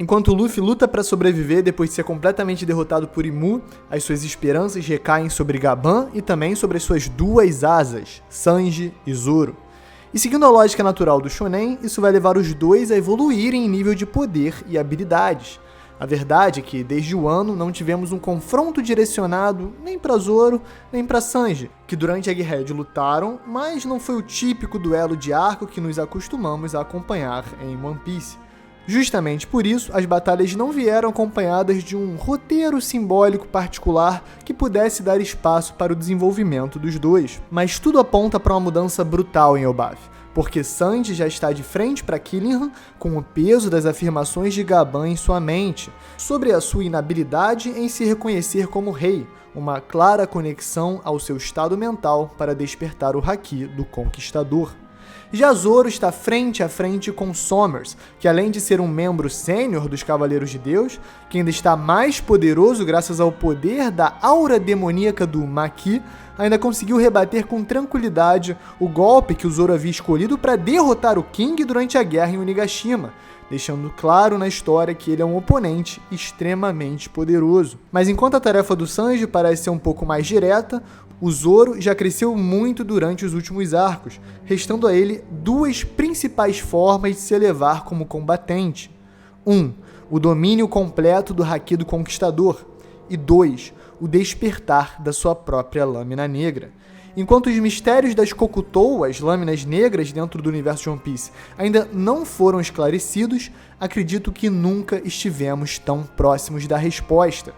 Enquanto Luffy luta para sobreviver depois de ser completamente derrotado por Imu, as suas esperanças recaem sobre Gaban e também sobre as suas duas asas, Sanji e Zoro. E seguindo a lógica natural do shonen, isso vai levar os dois a evoluírem em nível de poder e habilidades. A verdade é que, desde o ano, não tivemos um confronto direcionado nem para Zoro, nem para Sanji, que durante a Egghead lutaram, mas não foi o típico duelo de arco que nos acostumamos a acompanhar em One Piece. Justamente por isso, as batalhas não vieram acompanhadas de um roteiro simbólico particular que pudesse dar espaço para o desenvolvimento dos dois. Mas tudo aponta para uma mudança brutal em Elbaf, porque Sanji já está de frente para Killingham com o peso das afirmações de Gaban em sua mente, sobre a sua inabilidade em se reconhecer como rei, uma clara conexão ao seu estado mental para despertar o Haki do Conquistador. Já Zoro está frente a frente com Sommers, que além de ser um membro sênior dos Cavaleiros de Deus, que ainda está mais poderoso graças ao poder da aura demoníaca do Maki, ainda conseguiu rebater com tranquilidade o golpe que o Zoro havia escolhido para derrotar o King durante a guerra em Onigashima, deixando claro na história que ele é um oponente extremamente poderoso. Mas enquanto a tarefa do Sanji parece ser um pouco mais direta, o Zoro já cresceu muito durante os últimos arcos, restando a ele duas principais formas de se elevar como combatente. 1. O domínio completo do Haki do Conquistador. E 2. O despertar da sua própria lâmina negra. Enquanto os mistérios das Kokutou, as lâminas negras dentro do universo de One Piece, ainda não foram esclarecidos, acredito que nunca estivemos tão próximos da resposta.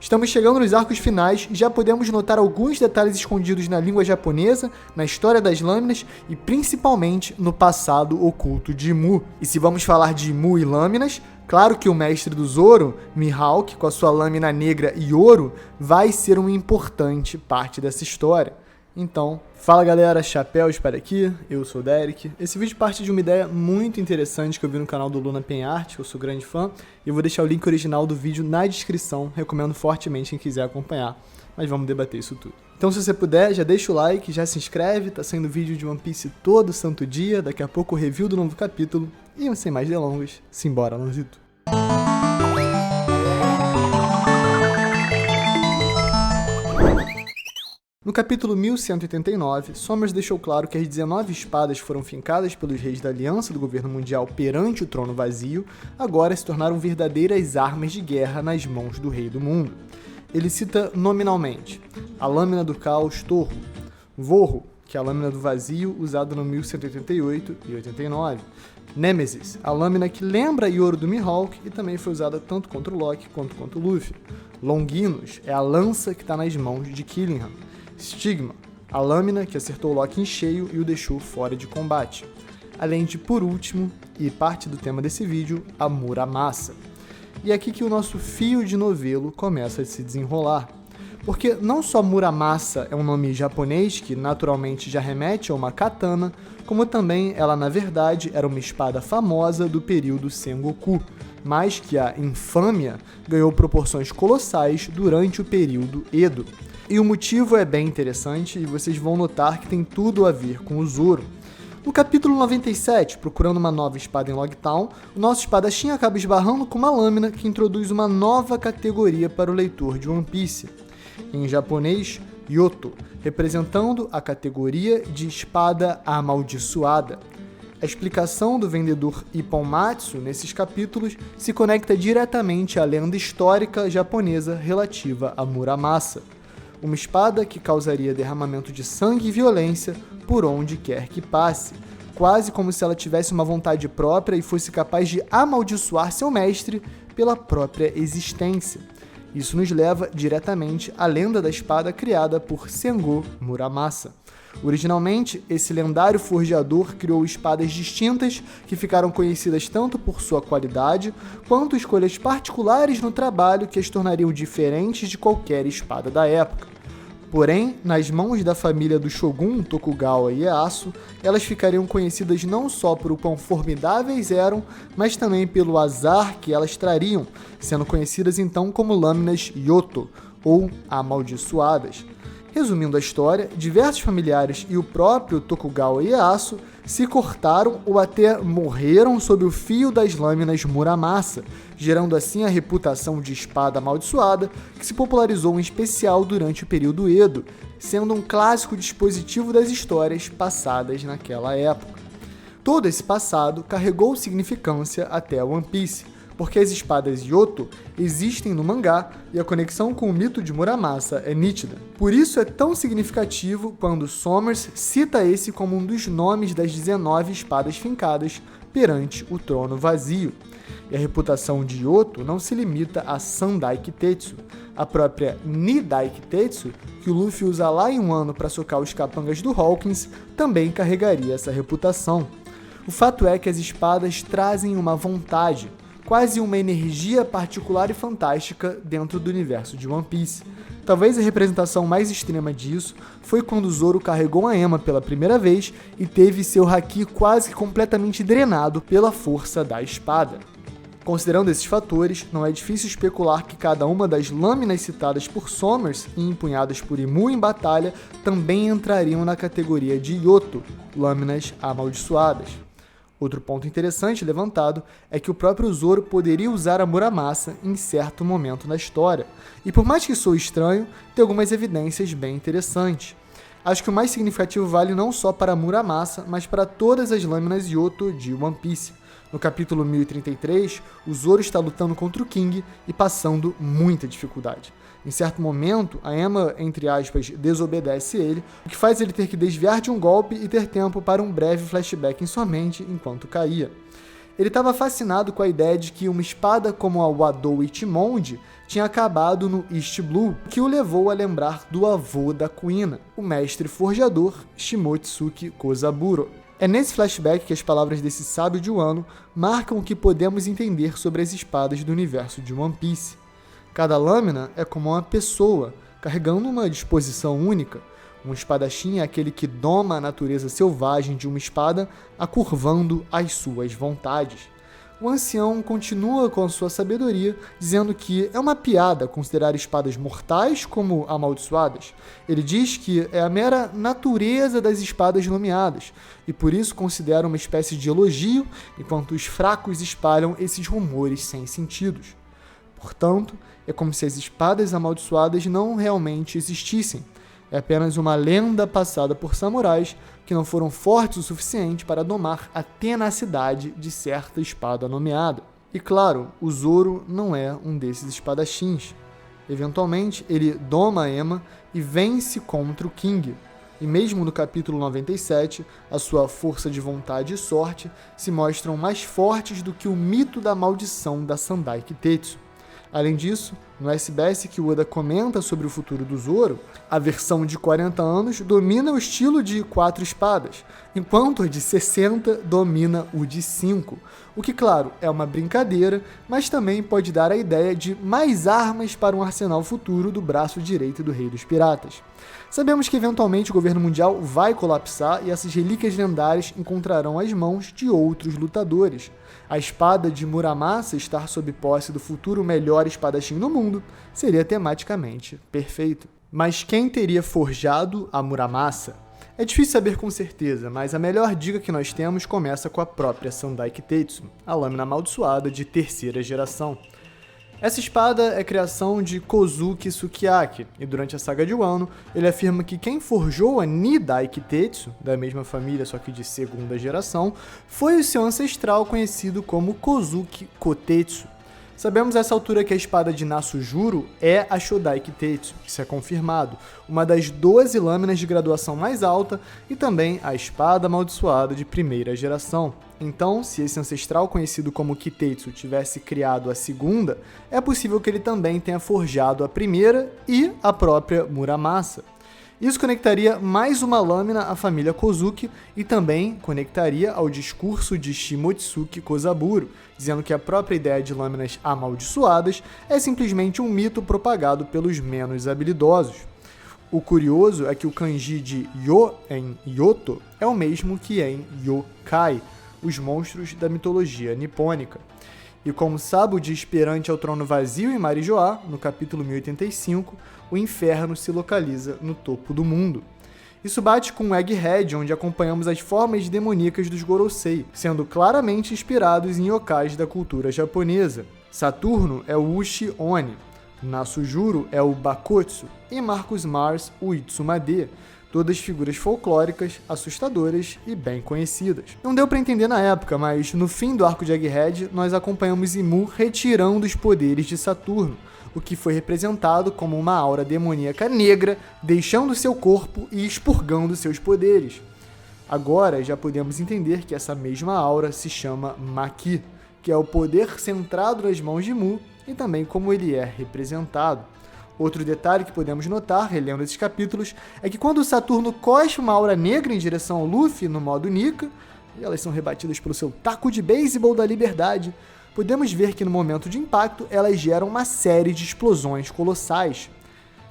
Estamos chegando nos arcos finais e já podemos notar alguns detalhes escondidos na língua japonesa, na história das lâminas e principalmente no passado oculto de Imu. E se vamos falar de Imu e lâminas, claro que o mestre do Zoro, Mihawk, com a sua lâmina negra e ouro, vai ser uma importante parte dessa história. Então, fala galera, Chapéus para aqui, eu sou o Derek. Esse vídeo parte de uma ideia muito interessante que eu vi no canal do Luna Penhart, que eu sou grande fã, e eu vou deixar o link original do vídeo na descrição, recomendo fortemente quem quiser acompanhar, mas vamos debater isso tudo. Então se você puder, já deixa o like, já se inscreve, tá saindo vídeo de One Piece todo santo dia, daqui a pouco o review do novo capítulo, e sem mais delongas, simbora Lanzito. No capítulo 1189, Sommers deixou claro que as 19 espadas foram fincadas pelos reis da Aliança do Governo Mundial perante o trono vazio, agora se tornaram verdadeiras armas de guerra nas mãos do Rei do Mundo. Ele cita nominalmente a Lâmina do Caos Torro, Vorro, que é a Lâmina do Vazio usada no 1188 e 89, Nemesis, a lâmina que lembra a Yoro do Mihawk e também foi usada tanto contra o Loki quanto contra o Luffy, Longinus é a lança que está nas mãos de Killingham, Stigma, a lâmina que acertou o Loki em cheio e o deixou fora de combate. Além de, por último, e parte do tema desse vídeo, a Muramasa. E é aqui que o nosso fio de novelo começa a se desenrolar. Porque não só Muramasa é um nome japonês que naturalmente já remete a uma katana, como também ela na verdade era uma espada famosa do período Sengoku, mas que a infâmia ganhou proporções colossais durante o período Edo. E o motivo é bem interessante e vocês vão notar que tem tudo a ver com o Zoro. No capítulo 97, procurando uma nova espada em Logtown, o nosso espadachim acaba esbarrando com uma lâmina que introduz uma nova categoria para o leitor de One Piece. Em japonês, Yoto, representando a categoria de espada amaldiçoada. A explicação do vendedor Ipponmatsu nesses capítulos se conecta diretamente à lenda histórica japonesa relativa a Muramasa. Uma espada que causaria derramamento de sangue e violência por onde quer que passe, quase como se ela tivesse uma vontade própria e fosse capaz de amaldiçoar seu mestre pela própria existência. Isso nos leva diretamente à lenda da espada criada por Sengoku Muramasa. Originalmente, esse lendário forjador criou espadas distintas que ficaram conhecidas tanto por sua qualidade, quanto escolhas particulares no trabalho que as tornariam diferentes de qualquer espada da época. Porém, nas mãos da família do Shogun Tokugawa Ieyasu, elas ficariam conhecidas não só por o quão formidáveis eram, mas também pelo azar que elas trariam, sendo conhecidas então como lâminas Yoto, ou amaldiçoadas. Resumindo a história, diversos familiares e o próprio Tokugawa Ieyasu se cortaram ou até morreram sob o fio das lâminas Muramasa, gerando assim a reputação de espada amaldiçoada que se popularizou em especial durante o período Edo, sendo um clássico dispositivo das histórias passadas naquela época. Todo esse passado carregou significância até One Piece, porque as espadas Yoto existem no mangá e a conexão com o mito de Muramasa é nítida. Por isso é tão significativo quando Sommers cita esse como um dos nomes das 19 espadas fincadas perante o trono vazio. E a reputação de Yoto não se limita a Sandai Kitetsu. A própria Nidai Kitetsu, que o Luffy usa lá em Wano para socar os capangas do Hawkins, também carregaria essa reputação. O fato é que as espadas trazem uma vontade, quase uma energia particular e fantástica dentro do universo de One Piece. Talvez a representação mais extrema disso foi quando Zoro carregou a Emma pela primeira vez e teve seu haki quase que completamente drenado pela força da espada. Considerando esses fatores, não é difícil especular que cada uma das lâminas citadas por Sommers e empunhadas por Imu em batalha também entrariam na categoria de Yoto, lâminas amaldiçoadas. Outro ponto interessante levantado é que o próprio Zoro poderia usar a Muramasa em certo momento na história, e por mais que soe estranho, tem algumas evidências bem interessantes. Acho que o mais significativo vale não só para a Muramasa, mas para todas as lâminas Yoto de One Piece. No capítulo 1033, o Zoro está lutando contra o King e passando muita dificuldade. Em certo momento, a Emma, entre aspas, desobedece ele, o que faz ele ter que desviar de um golpe e ter tempo para um breve flashback em sua mente enquanto caía. Ele estava fascinado com a ideia de que uma espada como a Wado Ichimonde tinha acabado no East Blue, o que o levou a lembrar do avô da Kuina, o mestre forjador Shimotsuki Kozaburo. É nesse flashback que as palavras desse sábio de Wano marcam o que podemos entender sobre as espadas do universo de One Piece. Cada lâmina é como uma pessoa, carregando uma disposição única. Um espadachim é aquele que doma a natureza selvagem de uma espada, acurvando as suas vontades. O ancião continua com a sua sabedoria, dizendo que é uma piada considerar espadas mortais como amaldiçoadas. Ele diz que é a mera natureza das espadas nomeadas, e por isso considera uma espécie de elogio, enquanto os fracos espalham esses rumores sem sentidos. Portanto, é como se as espadas amaldiçoadas não realmente existissem. É apenas uma lenda passada por samurais que não foram fortes o suficiente para domar a tenacidade de certa espada nomeada. E claro, o Zoro não é um desses espadachins. Eventualmente, ele doma a Emma e vence contra o King. E mesmo no capítulo 97, a sua força de vontade e sorte se mostram mais fortes do que o mito da maldição da Sandai Kitetsu. Além disso, no SBS que o Oda comenta sobre o futuro do Zoro, a versão de 40 anos domina o estilo de 4 espadas, enquanto a de 60 domina o de 5. O que, claro, é uma brincadeira, mas também pode dar a ideia de mais armas para um arsenal futuro do braço direito do Rei dos Piratas. Sabemos que eventualmente o governo mundial vai colapsar e essas relíquias lendárias encontrarão as mãos de outros lutadores. A espada de Muramasa estar sob posse do futuro melhor espadachim no mundo seria tematicamente perfeito. Mas quem teria forjado a Muramasa? É difícil saber com certeza, mas a melhor dica que nós temos começa com a própria Sandai Kitetsu, a lâmina amaldiçoada de terceira geração. Essa espada é criação de Kozuki Sukiyaki, e durante a saga de Wano, ele afirma que quem forjou a Nidai Kitetsu, da mesma família só que de segunda geração, foi o seu ancestral conhecido como Kozuki Kotetsu. Sabemos a essa altura que a espada de Nasujuro é a Shodai Kitetsu, isso é confirmado, uma das 12 lâminas de graduação mais alta e também a espada amaldiçoada de primeira geração. Então, se esse ancestral conhecido como Kitetsu tivesse criado a segunda, é possível que ele também tenha forjado a primeira e a própria Muramasa. Isso conectaria mais uma lâmina à família Kozuki e também conectaria ao discurso de Shimotsuki Kozaburo, dizendo que a própria ideia de lâminas amaldiçoadas é simplesmente um mito propagado pelos menos habilidosos. O curioso é que o kanji de Yo em Yoto é o mesmo que em Yokai, os monstros da mitologia nipônica. E como Sabo diz perante ao trono vazio em Marijoá, no capítulo 1085, o inferno se localiza no topo do mundo. Isso bate com o Egghead, onde acompanhamos as formas demoníacas dos Gorosei, sendo claramente inspirados em yokais da cultura japonesa. Saturno é o Ushi-Oni, Nasujuro é o Bakotsu e Marcus Mars o Itsumade, todas figuras folclóricas, assustadoras e bem conhecidas. Não deu pra entender na época, mas no fim do arco de Egghead, nós acompanhamos Imu retirando os poderes de Saturno, o que foi representado como uma aura demoníaca negra, deixando seu corpo e expurgando seus poderes. Agora já podemos entender que essa mesma aura se chama Maki, que é o poder centrado nas mãos de Imu e também como ele é representado. Outro detalhe que podemos notar, relendo esses capítulos, é que quando o Saturno cospe uma aura negra em direção ao Luffy no modo Nika, e elas são rebatidas pelo seu taco de beisebol da liberdade, podemos ver que no momento de impacto elas geram uma série de explosões colossais.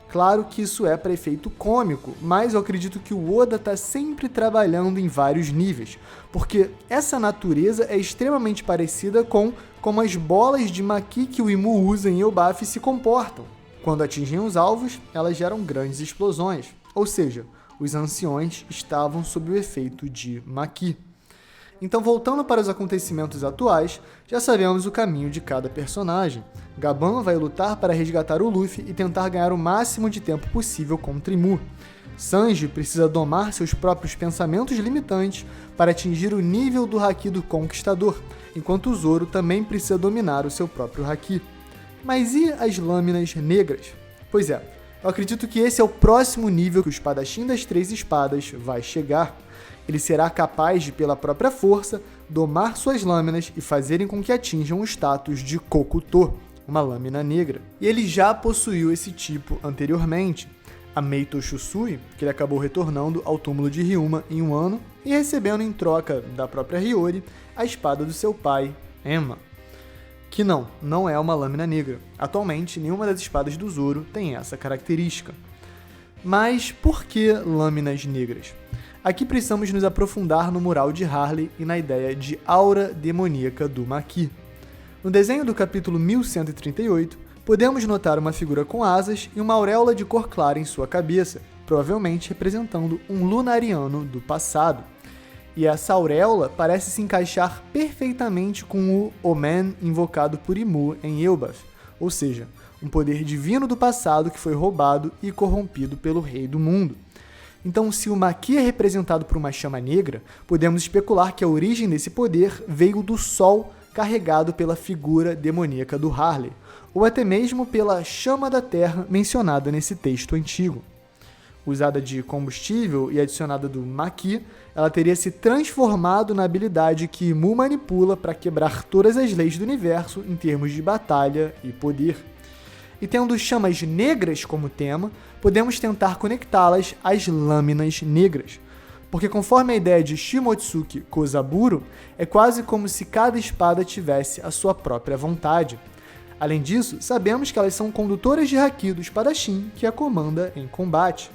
Claro que isso é para efeito cômico, mas eu acredito que o Oda está sempre trabalhando em vários níveis, porque essa natureza é extremamente parecida com como as bolas de Maki que o Imu usa em Elbaf se comportam. Quando atingem os alvos, elas geram grandes explosões, ou seja, os anciões estavam sob o efeito de Maki. Então, voltando para os acontecimentos atuais, já sabemos o caminho de cada personagem. Gaban vai lutar para resgatar o Luffy e tentar ganhar o máximo de tempo possível contra Imu. Sanji precisa domar seus próprios pensamentos limitantes para atingir o nível do Haki do Conquistador, enquanto Zoro também precisa dominar o seu próprio Haki. Mas e as lâminas negras? Pois é, eu acredito que esse é o próximo nível que o espadachim das três espadas vai chegar. Ele será capaz de, pela própria força, domar suas lâminas e fazerem com que atinjam o status de Kokuto, uma lâmina negra. E ele já possuiu esse tipo anteriormente. A Meito Shusui, que ele acabou retornando ao túmulo de Ryuma em um ano e recebendo em troca da própria Hiyori a espada do seu pai, Emma. Que não é uma lâmina negra. Atualmente, nenhuma das espadas do Zoro tem essa característica. Mas por que lâminas negras? Aqui precisamos nos aprofundar no mural de Harley e na ideia de aura demoníaca do Maki. No desenho do capítulo 1138, podemos notar uma figura com asas e uma auréola de cor clara em sua cabeça, provavelmente representando um lunariano do passado. E essa auréola parece se encaixar perfeitamente com o Omen invocado por Imu em Elbaf, ou seja, um poder divino do passado que foi roubado e corrompido pelo Rei do Mundo. Então, se o Maki é representado por uma chama negra, podemos especular que a origem desse poder veio do Sol carregado pela figura demoníaca do Harley, ou até mesmo pela chama da Terra mencionada nesse texto antigo. Usada de combustível e adicionada do Maki, ela teria se transformado na habilidade que Imu manipula para quebrar todas as leis do universo em termos de batalha e poder. E tendo chamas negras como tema, podemos tentar conectá-las às lâminas negras. Porque conforme a ideia de Shimotsuki Kozaburo, é quase como se cada espada tivesse a sua própria vontade. Além disso, sabemos que elas são condutoras de Haki do espadachim que a comanda em combate.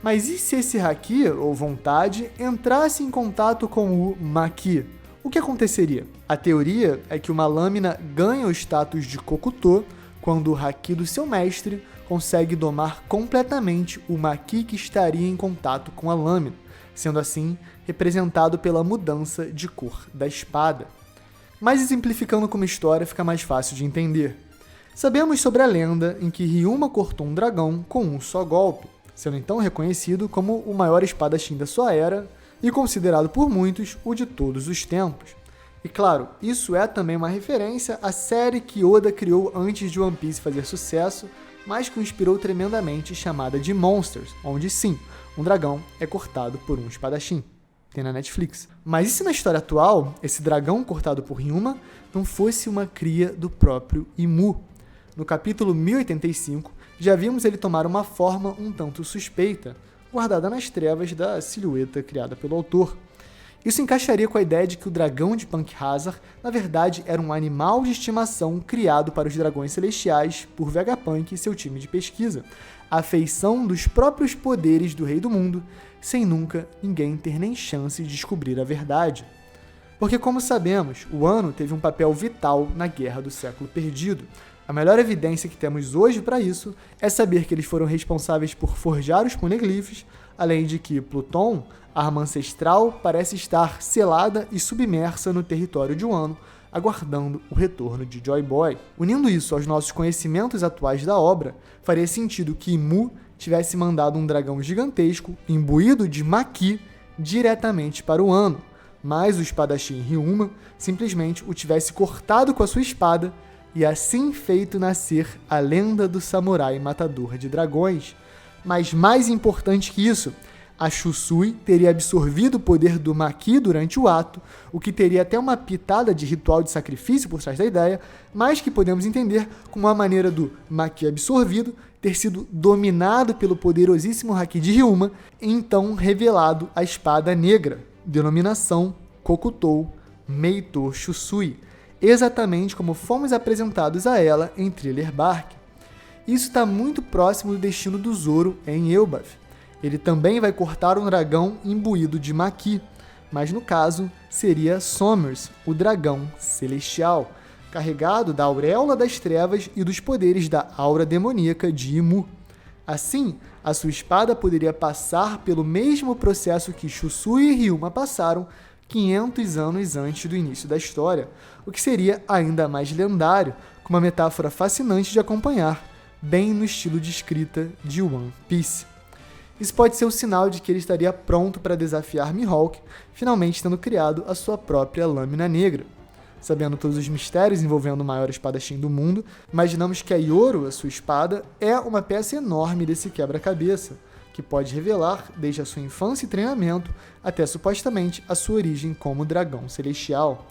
Mas e se esse Haki, ou vontade, entrasse em contato com o Maki? O que aconteceria? A teoria é que uma lâmina ganha o status de Kokuto quando o Haki do seu mestre consegue domar completamente o Maki que estaria em contato com a lâmina, sendo assim representado pela mudança de cor da espada. Mas exemplificando como história fica mais fácil de entender. Sabemos sobre a lenda em que Ryuma cortou um dragão com um só golpe, sendo então reconhecido como o maior espadachim da sua era e considerado por muitos o de todos os tempos. E claro, isso é também uma referência à série que Oda criou antes de One Piece fazer sucesso, mas que o inspirou tremendamente, chamada de Monsters, onde sim, um dragão é cortado por um espadachim. Tem na Netflix. Mas e se na história atual, esse dragão cortado por Ryuma não fosse uma cria do próprio Imu? No capítulo 1085, já vimos ele tomar uma forma um tanto suspeita, guardada nas trevas da silhueta criada pelo autor. Isso encaixaria com a ideia de que o dragão de Punk Hazard, na verdade, era um animal de estimação criado para os dragões celestiais por Vegapunk e seu time de pesquisa, a feição dos próprios poderes do Rei do Mundo, sem nunca ninguém ter nem chance de descobrir a verdade. Porque, como sabemos, o Wano teve um papel vital na Guerra do Século Perdido. A melhor evidência que temos hoje para isso é saber que eles foram responsáveis por forjar os poneglyphs, além de que Pluton, a arma ancestral, parece estar selada e submersa no território de Wano, aguardando o retorno de Joy Boy. Unindo isso aos nossos conhecimentos atuais da obra, faria sentido que Imu tivesse mandado um dragão gigantesco, imbuído de Maqui, diretamente para o Wano, mas o espadachim Ryuma simplesmente o tivesse cortado com a sua espada e assim feito nascer a lenda do samurai matador de dragões. Mas mais importante que isso, a Shusui teria absorvido o poder do Maqui durante o ato, o que teria até uma pitada de ritual de sacrifício por trás da ideia, mas que podemos entender como uma maneira do Maqui absorvido ter sido dominado pelo poderosíssimo Haki de Ryuma e então revelado a Espada Negra, denominação Kokutou Meito Shusui, exatamente como fomos apresentados a ela em Thriller Bark. Isso está muito próximo do destino do Zoro em Elbaf. Ele também vai cortar um dragão imbuído de Maqui, mas no caso seria Sommers, o dragão celestial, carregado da auréola das trevas e dos poderes da aura demoníaca de Imu. Assim, a sua espada poderia passar pelo mesmo processo que Shusui e Ryuma passaram 500 anos antes do início da história, o que seria ainda mais lendário, com uma metáfora fascinante de acompanhar, bem no estilo de escrita de One Piece. Isso pode ser o sinal de que ele estaria pronto para desafiar Mihawk, finalmente tendo criado a sua própria lâmina negra. Sabendo todos os mistérios envolvendo o maior espadachim do mundo, imaginamos que a Yoro, a sua espada, é uma peça enorme desse quebra-cabeça, que pode revelar desde a sua infância e treinamento até supostamente a sua origem como dragão celestial.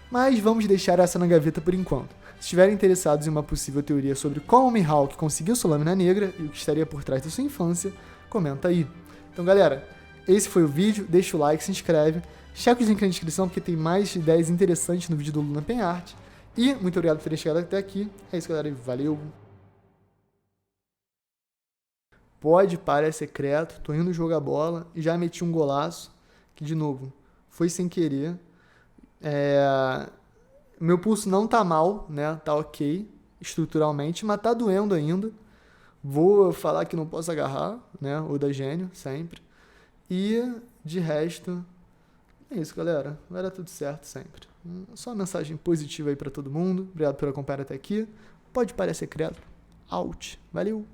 Mas vamos deixar essa na gaveta por enquanto. Se estiverem interessados em uma possível teoria sobre como Mihawk conseguiu sua lâmina negra e o que estaria por trás da sua infância, comenta aí. Então, galera, esse foi o vídeo. Deixa o like, se inscreve. Checa os links na descrição porque tem mais ideias interessantes no vídeo do Luna Penart. E muito obrigado por terem chegado até aqui. É isso, galera. Valeu! Pode, para, é secreto. Tô indo jogar bola e já meti um golaço. Que, de novo, foi sem querer. Meu pulso não tá mal, né? Tá ok, estruturalmente, mas tá doendo ainda. Vou falar que não posso agarrar, né? O da gênio, sempre. E, de resto, é isso, galera. Vai dar tudo certo sempre. Só uma mensagem positiva aí pra todo mundo. Obrigado por acompanhar até aqui. Pode parecer secreto. Out. Valeu!